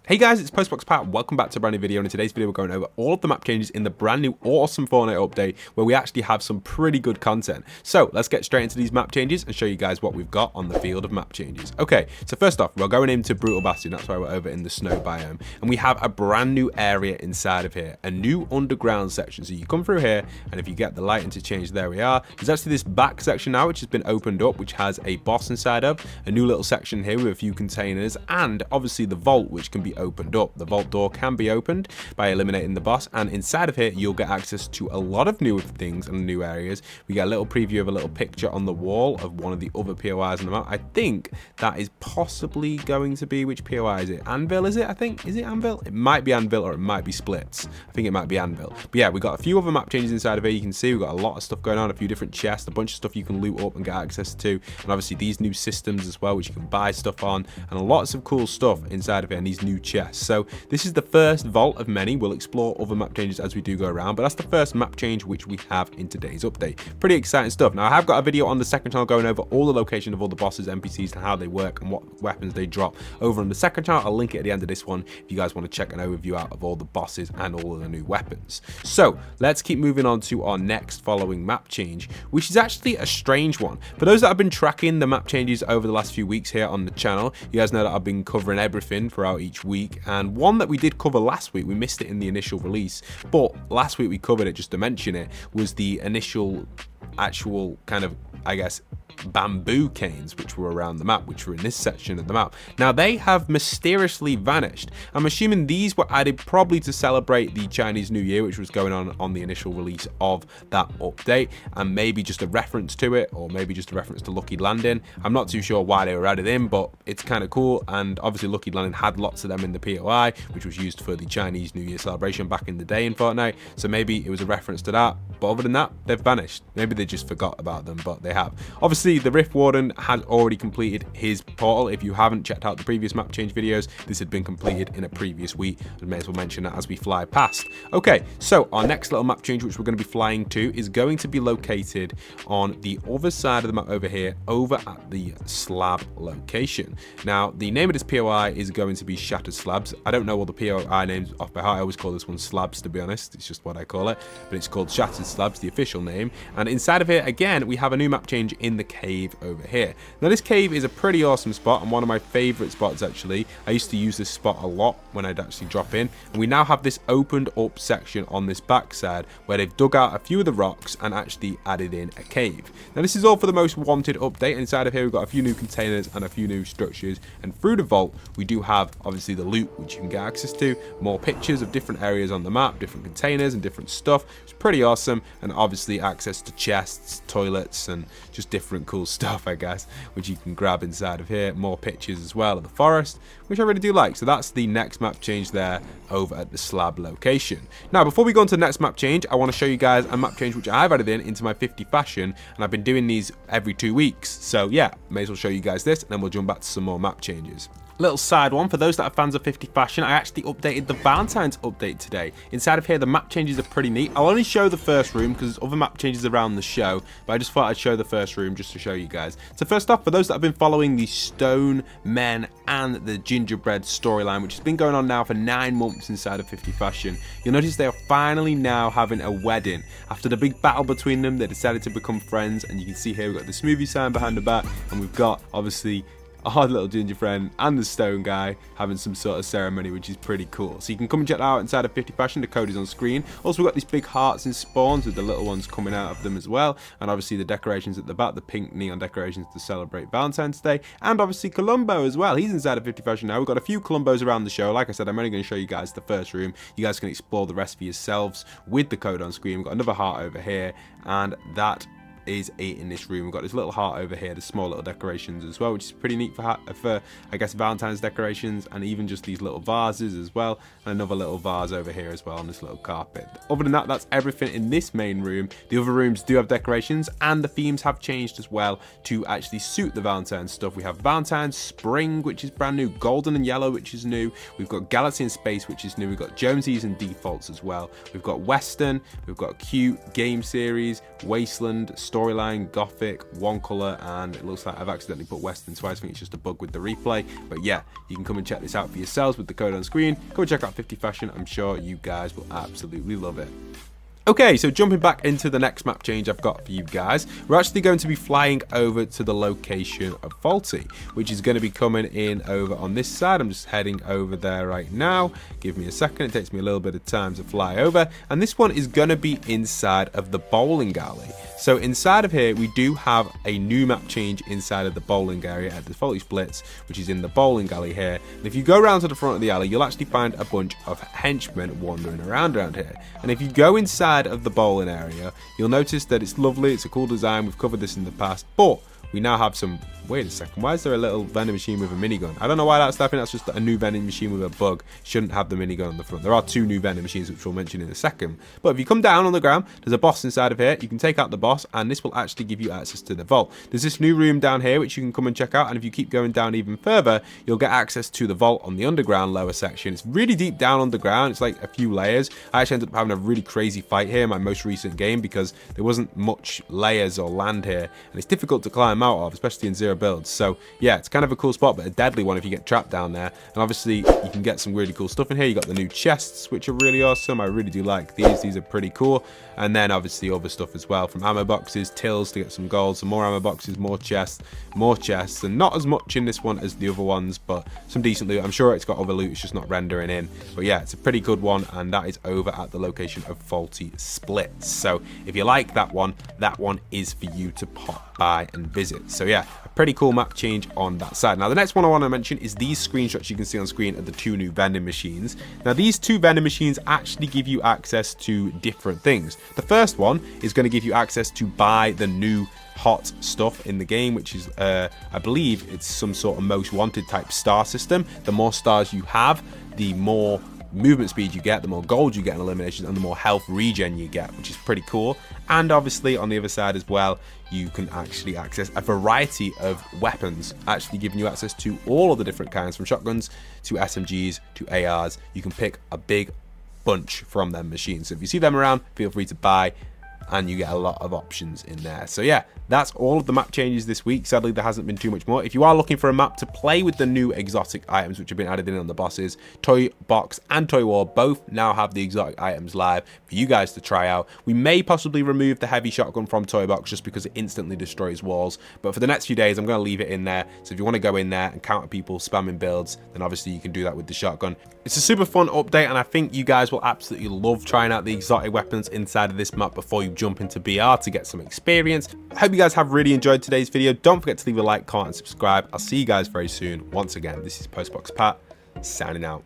Hey guys, it's postboxpat. Welcome back to a brand new video, and in today's video we're going over all of the map changes in the brand new awesome Fortnite update where we actually have some pretty good content. So let's get straight into these map changes and show you guys what we've got on the field of map changes. Okay, so first off, we're going into Brutal Bastion. That's why we're over in the snow biome, and we have a brand new area inside of here, a new underground section. So you come through here, and if you get the light interchange, there we are. There's actually this back section now which has been opened up, which has a boss inside of, a new little section here with a few containers, and obviously the vault which can be opened up. The vault door can be opened by eliminating the boss, and inside of here you'll get access to a lot of new things and new areas. We get a little preview of a little picture on the wall of one of the other POIs on the map. I think that is possibly going to be, which POI is it? Anvil, is it? I think, is it Anvil? It might be Anvil or it might be Splits. I think it might be Anvil. But yeah, we got a few other map changes inside of here. You can see we've got a lot of stuff going on, a few different chests, a bunch of stuff you can loot up and get access to, and obviously these new systems as well, which you can buy stuff on, and lots of cool stuff inside of here, and these new chests. So this is the first vault of many. We'll explore other map changes as we do go around, but that's the first map change which we have in today's update. Pretty exciting stuff. Now I have got a video on the second channel going over all the location of all the bosses, NPCs, and how they work and what weapons they drop over on the second channel. I'll link it at the end of this one if you guys want to check an overview out of all the bosses and all of the new weapons. So let's keep moving on to our next following map change, which is actually a strange one. For those that have been tracking the map changes over the last few weeks here on the channel, you guys know that I've been covering everything throughout each week, and one that we did cover last week, we missed it in the initial release, but last week we covered it just to mention it, was the initial actual kind of, I guess, bamboo canes which were around the map, which were in this section of the map. Now they have mysteriously vanished. I'm assuming these were added probably to celebrate the Chinese New Year, which was going on the initial release of that update, and maybe just a reference to it, or maybe just a reference to Lucky Landing. I'm not too sure why they were added in, but it's kind of cool. And obviously Lucky Landing had lots of them in the POI, which was used for the Chinese New Year celebration back in the day in Fortnite, so maybe it was a reference to that. But other than that, they've vanished. Maybe they just forgot about them, but they have. Obviously the Rift Warden has already completed his portal. If you haven't checked out the previous map change videos, this had been completed in a previous week. I may as well mention that as we fly past. Okay, so our next little map change, which we're going to be flying to, is going to be located on the other side of the map over here, over at the slab location. Now the name of this POI is going to be Shattered Slabs. I don't know all the POI names off by heart. I always call this one Slabs, to be honest. It's just what I call it, but it's called Shattered Slabs, the official name. And inside of here again we have a new map change in the cave over here. Now this cave is a pretty awesome spot and one of my favorite spots actually. I used to use this spot a lot when I'd actually drop in, and we now have this opened up section on this backside where they've dug out a few of the rocks and actually added in a cave. Now this is all for the most wanted update. Inside of here we've got a few new containers and a few new structures, and through the vault we do have obviously the loot which you can get access to, more pictures of different areas on the map, different containers and different stuff. It's pretty awesome, and obviously access to chests, toilets, and just different cool stuff, I guess, which you can grab inside of here. More pictures as well of the forest, which I really do like. So that's the next map change there over at the slab location. Now before we go on to the next map change, I want to show you guys a map change which I've added in into my 50 fashion, and I've been doing these every 2 weeks. So yeah, may as well show you guys this, and then we'll jump back to some more map changes. Little side one, for those that are fans of 50 fashion, I actually updated the Valentine's update today. Inside of here the map changes are pretty neat. I'll only show the first room because there's other map changes around the show, but I just thought I'd show the first room just to show you guys. So first off, for those that have been following the Stone Men and the Gingerbread storyline, which has been going on now for 9 months inside of 50 fashion, you'll notice they are finally now having a wedding. After the big battle between them, they decided to become friends, and you can see here we've got the smoothie sign behind the back, and we've got obviously our little ginger friend and the stone guy having some sort of ceremony, which is pretty cool. So you can come and check that out inside of 50 fashion. The code is on screen. Also, we've got these big hearts and spawns with the little ones coming out of them as well, and obviously the decorations at the back, the pink neon decorations to celebrate Valentine's Day, and obviously Columbo as well. He's inside of 50 fashion now. We've got a few Columbos around the show. Like I said, I'm only going to show you guys the first room. You guys can explore the rest for yourselves with the code on screen. We've got another heart over here, and that is 8 in this room. We've got this little heart over here, the small little decorations as well, which is pretty neat for I guess Valentine's decorations, and even just these little vases as well, and another little vase over here as well on this little carpet. Other than that, that's everything in this main room. The other rooms do have decorations, and the themes have changed as well to actually suit the Valentine's stuff. We have Valentine's Spring, which is brand new, Golden and Yellow, which is new. We've got Galaxy and Space, which is new. We've got Jonesy's and Defaults as well. We've got Western, we've got Cute, Game Series, Wasteland, Story storyline, gothic, one color, and it looks like I've accidentally put Western twice. I think it's just a bug with the replay. But yeah, you can come and check this out for yourselves with the code on screen. Go and check out 50 Fashion. I'm sure you guys will absolutely love it. Okay, so jumping back into the next map change I've got for you guys, we're actually going to be flying over to the location of Faulty, which is going to be coming in over on this side. I'm just heading over there right now. Give me a second, it takes me a little bit of time to fly over, and this one is going to be inside of the bowling alley. So inside of here, we do have a new map change inside of the bowling area at the Faulty Splits, which is in the bowling alley here. And if you go around to the front of the alley, you'll actually find a bunch of henchmen wandering around here. And if you go inside of the bowling area, you'll notice that it's lovely, it's a cool design. We've covered this in the past, but we now have some. Wait a second, why is there a little vending machine with a minigun? I don't know why that's happening. That's just a new vending machine with a bug. Shouldn't have the minigun on the front. There are two new vending machines, which we'll mention in a second. But if you come down on the ground, there's a boss inside of here. You can take out the boss, and this will actually give you access to the vault. There's this new room down here, which you can come and check out. And if you keep going down even further, you'll get access to the vault on the underground lower section. It's really deep down underground. It's like a few layers. I actually ended up having a really crazy fight here in my most recent game because there wasn't much layers or land here, and it's difficult to climb out of, especially in zero builds. So yeah, it's kind of a cool spot, but a deadly one if you get trapped down there. And obviously you can get some really cool stuff in here. You got the new chests, which are really awesome. I really do like these are pretty cool. And then obviously other stuff as well, from ammo boxes, tills to get some gold, some more ammo boxes, more chests, and not as much in this one as the other ones, but some decent loot. I'm sure it's got other loot, it's just not rendering in. But yeah, it's a pretty good one, and that is over at the location of Faulty Splits. So if you like that one is for you to pop by and visit. So yeah, a pretty cool map change on that side. Now the next one I want to mention is these screenshots you can see on screen of the two new vending machines. Now these two vending machines actually give you access to different things. The first one is going to give you access to buy the new hot stuff in the game, which is I believe it's some sort of most wanted type star system. The more stars you have, the more movement speed you get, the more gold you get in eliminations, and the more health regen you get, which is pretty cool. And obviously on the other side as well, you can actually access a variety of weapons, actually giving you access to all of the different kinds, from shotguns to SMGs to ARs. You can pick a big bunch from them machines. So if you see them around, feel free to buy, and you get a lot of options in there. So yeah, that's all of the map changes this week. Sadly, there hasn't been too much more. If you are looking for a map to play with the new exotic items which have been added in on the bosses, Toy Box and Toy War both now have the exotic items live for you guys to try out. We may possibly remove the heavy shotgun from Toy Box just because it instantly destroys walls, but for the next few days I'm going to leave it in there. So if you want to go in there and counter people spamming builds, then obviously you can do that with the shotgun. It's a super fun update, and I think you guys will absolutely love trying out the exotic weapons inside of this map before you jump into BR to get some experience. I hope you guys have really enjoyed today's video. Don't forget to leave a like, comment, and subscribe. I'll see you guys very soon. Once again, this is postboxpat signing out.